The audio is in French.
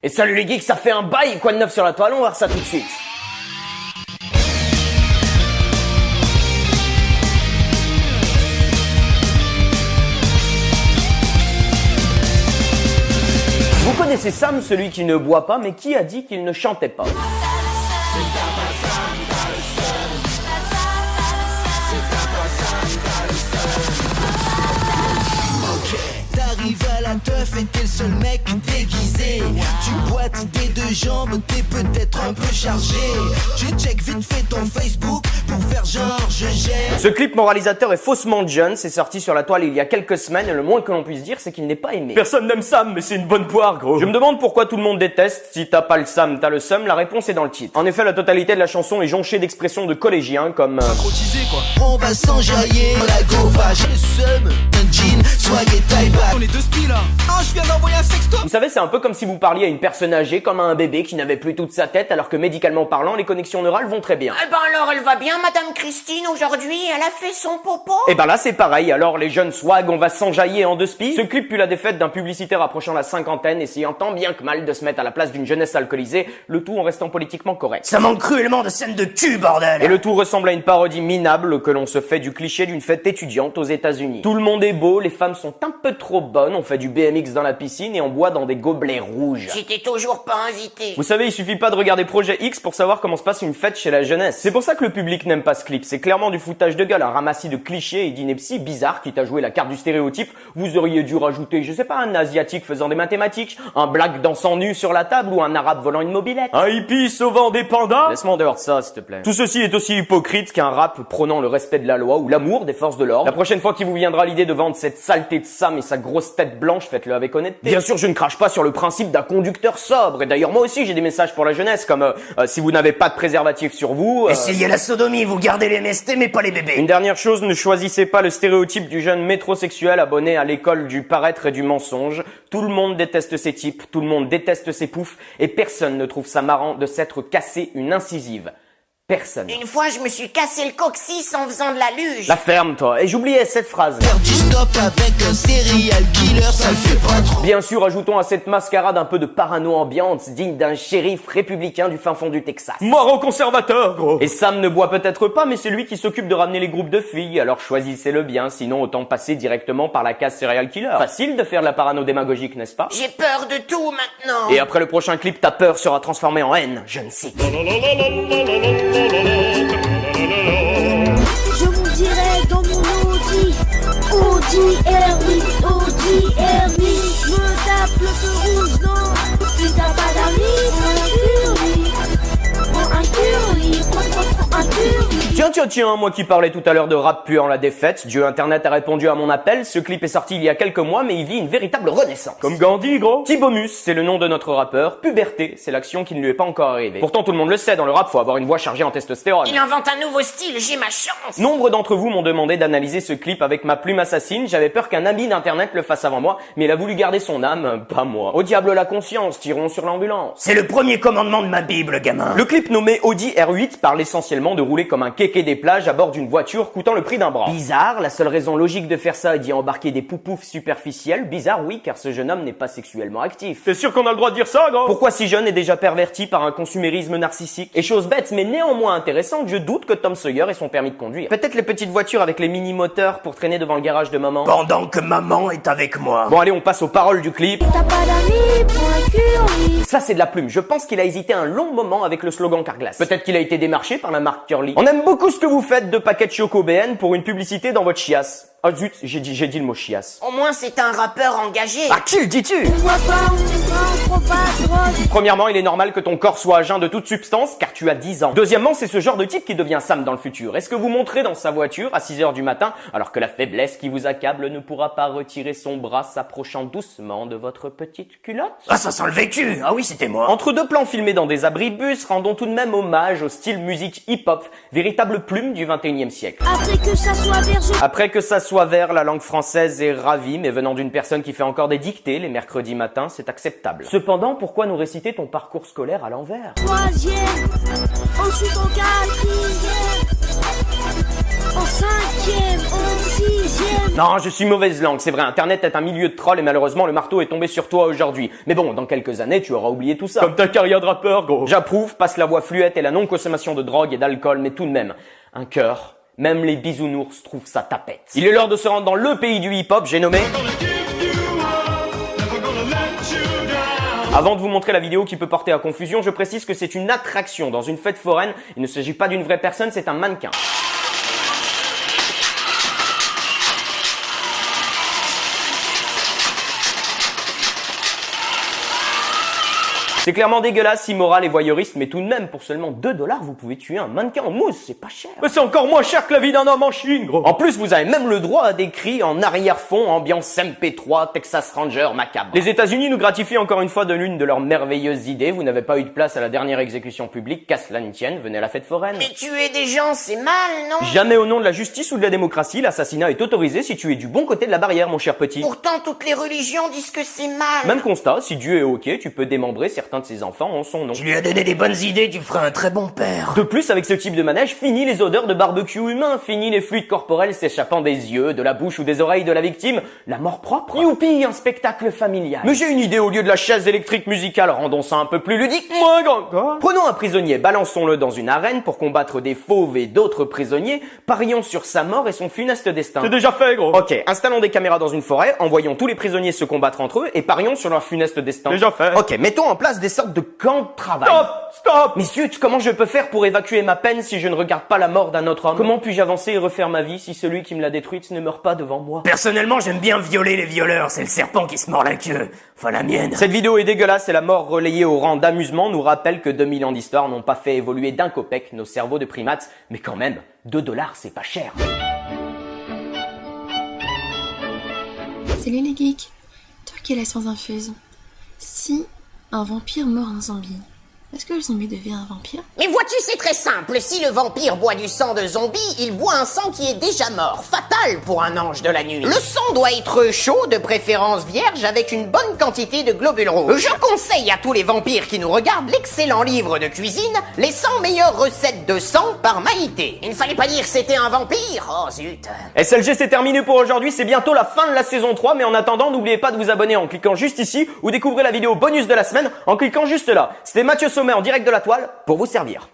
Et salut les geeks, ça fait un bail, quoi de neuf sur la toile, on va voir ça tout de suite. Vous connaissez Sam, celui qui ne boit pas, mais qui a dit qu'il ne chantait pas? T'arrives à la teuf et t'es le seul mec déguisé. Tu boites des deux jambes, t'es peut-être un peu chargé. Tu check vite fait ton Facebook pour faire genre je gère. Ce clip moralisateur est faussement jeune, c'est sorti sur la toile il y a quelques semaines et le moins que l'on puisse dire c'est qu'il n'est pas aimé. Personne n'aime Sam, mais c'est une bonne poire gros. Je me demande pourquoi tout le monde déteste. Si t'as pas le Sam, t'as le seum, la réponse est dans le titre. En effet, la totalité de la chanson est jonchée d'expressions de collégiens comme Crotisé quoi. On va s'enjailler, la gova, j'ai le seum. Un jean, swag et taille back. On est deux skis là. Ah, je viens d'envoyer un sexto. Vous savez, c'est un peu comme si vous parliez à une personne âgée, comme à un bébé qui n'avait plus toute sa tête, alors que médicalement parlant, les connexions neurales vont très bien. Eh ben alors, elle va bien, Madame Christine, aujourd'hui, elle a fait son popo. Et ben là, c'est pareil, alors les jeunes swag, on va s'enjailler en deux spies. Ce clip pue la défaite d'un publicitaire approchant la cinquantaine, essayant tant bien que mal de se mettre à la place d'une jeunesse alcoolisée, le tout en restant politiquement correct. Ça manque cruellement de scènes de cul, bordel! Et le tout ressemble à une parodie minable que l'on se fait du cliché d'une fête étudiante aux États-Unis. Tout le monde est beau, les femmes sont un peu trop bonnes, on fait du BMX dans la piscine et on boit dans des gobelets rouges. J'étais toujours pas invité. Vous savez, il suffit pas de regarder Projet X pour savoir comment se passe une fête chez la jeunesse. C'est pour ça que le public n'aime pas ce clip. C'est clairement du foutage de gueule, un ramassis de clichés et d'inepties bizarres qui t'a joué la carte du stéréotype. Vous auriez dû rajouter, je sais pas, un asiatique faisant des mathématiques, un black dansant nu sur la table ou un arabe volant une mobilette. Un hippie sauvant des pandas. Laisse-moi en dehors de ça, s'il te plaît. Tout ceci est aussi hypocrite qu'un rap prônant le respect de la loi ou l'amour des forces de l'ordre. La prochaine fois qu'il vous viendra l'idée de vendre cette saleté de Sam et sa grosse tête blanche, faites-le avec honnêteté. Bien sûr, je ne crache pas sur le principe d'un conducteur sobre. Et d'ailleurs, moi aussi, j'ai des messages pour la jeunesse, comme si vous n'avez pas de préservatif sur vous... Essayez la sodomie, vous gardez les MST mais pas les bébés. Une dernière chose, ne choisissez pas le stéréotype du jeune métrosexuel abonné à l'école du paraître et du mensonge. Tout le monde déteste ces types, tout le monde déteste ces poufs, et personne ne trouve ça marrant de s'être cassé une incisive. Personne. Une fois, je me suis cassé le coccyx en faisant de la luge. La ferme, toi. Et j'oubliais cette phrase. Faire du stop avec un serial killer, ça le fait pas trop. Bien sûr, ajoutons à cette mascarade un peu de parano ambiante, digne d'un shérif républicain du fin fond du Texas. Mort aux conservateurs, gros. Et Sam ne boit peut-être pas, mais c'est lui qui s'occupe de ramener les groupes de filles, alors choisissez-le bien, sinon autant passer directement par la case serial killer. Facile de faire de la parano démagogique, n'est-ce pas? J'ai peur de tout maintenant. Et après le prochain clip, ta peur sera transformée en haine, je ne cite. Je vous dirai dans mon Audi R8, Audi R8. Me tape le feu rouge, non. Si t'as pas d'amis, prends un curly, prends un curly. Tiens, moi qui parlais tout à l'heure de rap puant la défaite, Dieu Internet a répondu à mon appel, ce clip est sorti il y a quelques mois, mais il vit une véritable renaissance. Comme Gandhi, gros. Thibomus, c'est le nom de notre rappeur, Puberté, c'est l'action qui ne lui est pas encore arrivée. Pourtant tout le monde le sait, dans le rap, faut avoir une voix chargée en testostérone. Il invente un nouveau style, j'ai ma chance. Nombre d'entre vous m'ont demandé d'analyser ce clip avec ma plume assassine, j'avais peur qu'un ami d'Internet le fasse avant moi, mais il a voulu garder son âme, pas moi. Au diable la conscience, tirons sur l'ambulance. C'est le premier commandement de ma Bible, gamin. Le clip nommé Audi R8 parle essentiellement de rouler comme un kéké des plages à bord d'une voiture coûtant le prix d'un bras. Bizarre, la seule raison logique de faire ça est d'y embarquer des poupoufs superficiels. Bizarre, oui, car ce jeune homme n'est pas sexuellement actif. T'es sûr qu'on a le droit de dire ça, gros? Pourquoi si jeune est déjà perverti par un consumérisme narcissique? Et chose bête, mais néanmoins intéressante, je doute que Tom Sawyer ait son permis de conduire. Peut-être les petites voitures avec les mini-moteurs pour traîner devant le garage de maman. Pendant que maman est avec moi. Bon allez, on passe aux paroles du clip. T'as pas d'amis, prends un curly. Ça c'est de la plume, je pense qu'il a hésité un long moment avec le slogan Carglass. Peut-être qu'il a été démarché par la marque Curly. On aime beaucoup ce que vous faites de paquets de Choco BN pour une publicité dans votre chiasse. Ah zut, j'ai dit le mot chiasse. Au moins, c'est un rappeur engagé. À qui le dis-tu? Moi pas, on prend pas de drogue. Premièrement, il est normal que ton corps soit à jeun de toute substance car tu as 10 ans. Deuxièmement, c'est ce genre de type qui devient Sam dans le futur. Est-ce que vous monterez dans sa voiture à 6h du matin alors que la faiblesse qui vous accable ne pourra pas retirer son bras s'approchant doucement de votre petite culotte? Ah, ça sent le vécu. Ah oui, c'était moi. Entre deux plans filmés dans des abris de bus, rendons tout de même hommage au style musique hip-hop, véritable plume du 21e siècle. Après que ça soit vergé. Après que ça soit vert, la langue française est ravie, mais venant d'une personne qui fait encore des dictées les mercredis matins, c'est acceptable. Cependant, pourquoi nous réciter ton parcours scolaire à l'envers? Troisième. Ensuite en quatrième. cinquième, en sixième. Non, je suis mauvaise langue, c'est vrai, Internet est un milieu de trolls et malheureusement le marteau est tombé sur toi aujourd'hui. Mais bon, dans quelques années, tu auras oublié tout ça. Comme ta carrière de rappeur, gros. J'approuve, passe la voix fluette et la non-consommation de drogue et d'alcool, mais tout de même, un cœur, même les bisounours trouvent ça tapette. Il est l'heure de se rendre dans le pays du hip-hop, j'ai nommé... Avant de vous montrer la vidéo qui peut porter à confusion, je précise que c'est une attraction dans une fête foraine. Il ne s'agit pas d'une vraie personne, c'est un mannequin. C'est clairement dégueulasse, immoral et voyeuriste, mais tout de même, pour seulement 2 $, vous pouvez tuer un mannequin en mousse, c'est pas cher. Mais c'est encore moins cher que la vie d'un homme en Chine, gros. En plus, vous avez même le droit à des cris en arrière-fond, ambiance MP3, Texas Ranger macabre. Les États-Unis nous gratifient encore une fois de l'une de leurs merveilleuses idées. Vous n'avez pas eu de place à la dernière exécution publique, qu'à cela ne tienne, venez à la fête foraine. Mais tuer des gens, c'est mal, non? Jamais au nom de la justice ou de la démocratie, l'assassinat est autorisé si tu es du bon côté de la barrière, mon cher petit. Pourtant, toutes les religions disent que c'est mal. Même constat, si Dieu est ok, tu peux démembrer certains de ses enfants en son nom. Tu lui as donné des bonnes idées, tu feras un très bon père. De plus, avec ce type de manège, fini les odeurs de barbecue humain, fini les fluides corporels s'échappant des yeux, de la bouche ou des oreilles de la victime, la mort propre. Youpi, un spectacle familial. Mais j'ai une idée, au lieu de la chaise électrique musicale, rendons ça un peu plus ludique. Moins grand. Prenons un prisonnier, balançons-le dans une arène pour combattre des fauves et d'autres prisonniers, parions sur sa mort et son funeste destin. C'est déjà fait, gros. Ok, installons des caméras dans une forêt, envoyons tous les prisonniers se combattre entre eux et parions sur leur funeste destin. Déjà fait. Ok, mettons en place des sortes de camp de travail. Stop! Mais zut, comment je peux faire pour évacuer ma peine si je ne regarde pas la mort d'un autre homme? Comment puis-je avancer et refaire ma vie si celui qui me l'a détruite ne meurt pas devant moi? Personnellement, j'aime bien violer les violeurs, c'est le serpent qui se mord la queue. Enfin, la mienne. Cette vidéo est dégueulasse et la mort relayée au rang d'amusement nous rappelle que 2000 ans d'histoire n'ont pas fait évoluer d'un copec nos cerveaux de primates, mais quand même, 2 $, c'est pas cher. Salut les geeks, toi qui es la science infuse. Si un vampire mord un zombie, est-ce que le zombie devient un vampire? Mais vois-tu, c'est très simple. Si le vampire boit du sang de zombie, il boit un sang qui est déjà mort. Fatal pour un ange de la nuit. Le sang doit être chaud, de préférence vierge, avec une bonne quantité de globules rouges. Je conseille à tous les vampires qui nous regardent l'excellent livre de cuisine, Les 100 meilleures recettes de sang par Maïté. Il ne fallait pas dire que c'était un vampire. Oh zut. SLG, c'est terminé pour aujourd'hui, c'est bientôt la fin de la saison 3, mais en attendant, n'oubliez pas de vous abonner en cliquant juste ici, ou découvrez la vidéo bonus de la semaine en cliquant juste là. C'était Mathieu Sommet en direct de la toile, pour vous servir.